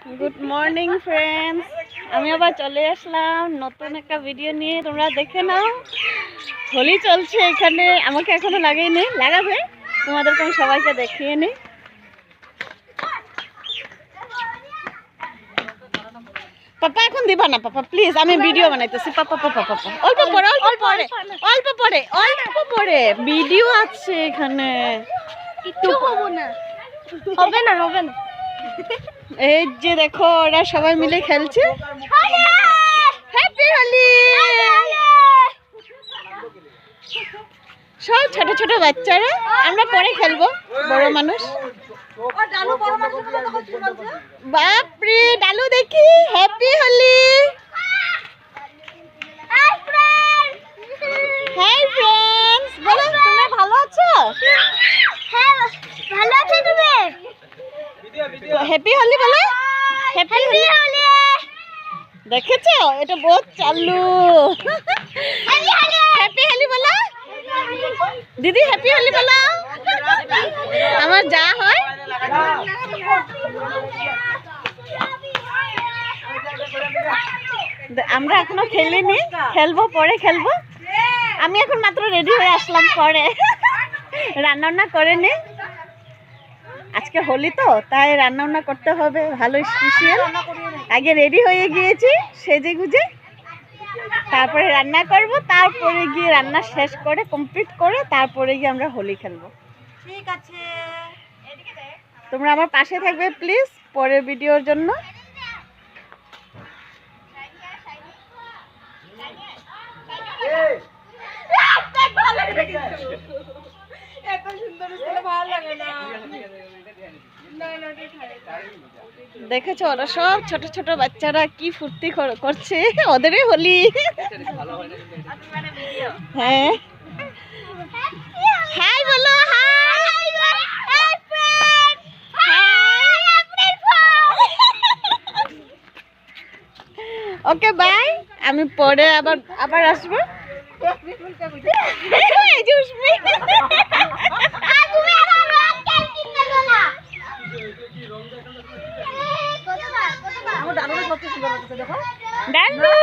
Good morning friends, আমি আবার চলে আসলাম নতুন একটা ভিডিও নিয়ে। তোমরা দেখে নাও, হোলি চলছে এখানে। আমাকে এখনো লাগাইনি, লাগাবে। তোমাদেরকে আমি সবাইকে দেখিয়ে নিই। পাপা এখন দিবা না পাপা, প্লিজ, আমি ভিডিও বানাইতেছি। পাপা পাপা পাপা অল্প পরে, অল্প পরে, অল্প পরে, অল্প পরে ভিডিও আছে এখানে। একটু হবো না, হবে না, হবে না। এই যে দেখো, ওরা সবাই মিলে খেলছে। হ্যাপি হোলি। সব ছোট ছোট বাচ্চারা, আমরা পরে খেলবো, বড় মানুষ। বাপরে, ডালু দেখি। হ্যাপি হোলি। হাই ফ্রেন্ডস, বলো তোমরা ভালো আছো? হ্যাঁ, ভালো আছো তুমি? হ্যাপি হোলি বলো। হ্যাপি হোলি। দেখেছো, এটা বহুত চালু। হ্যাপি হোলি বলো দিদি, হ্যাপি হোলি বলো। আমার যা হয়। আমরা এখনো খেলিনি, খেলবো, পরে খেলবো। আমি এখন মাত্র রেডি হয়ে আসলাম, পরে রান্না করে নি। আজকে হোলি তো, তাই রান্না করতে হবে ভালো স্পেশাল। আগে রেডি হয়ে গিয়েছি সেজে গুজে, তারপরে রান্না করব। তারপরে গিয়ে রান্না শেষ করে কমপ্লিট করে তারপরে গিয়ে আমরা হোলি খেলবো। ঠিক আছে, তোমরা আমার পাশে থাকবে প্লিজ পরের ভিডিওর জন্য। দেখেছো, ওরা সব ছোট ছোট বাচ্চারা কি ফুর্তি করছে, ওদেরই হোলি। হ্যাঁ, হাই বলো। ওকে বাই, আমি পরে আবার আসবো। এই যে উস্মি। ডালু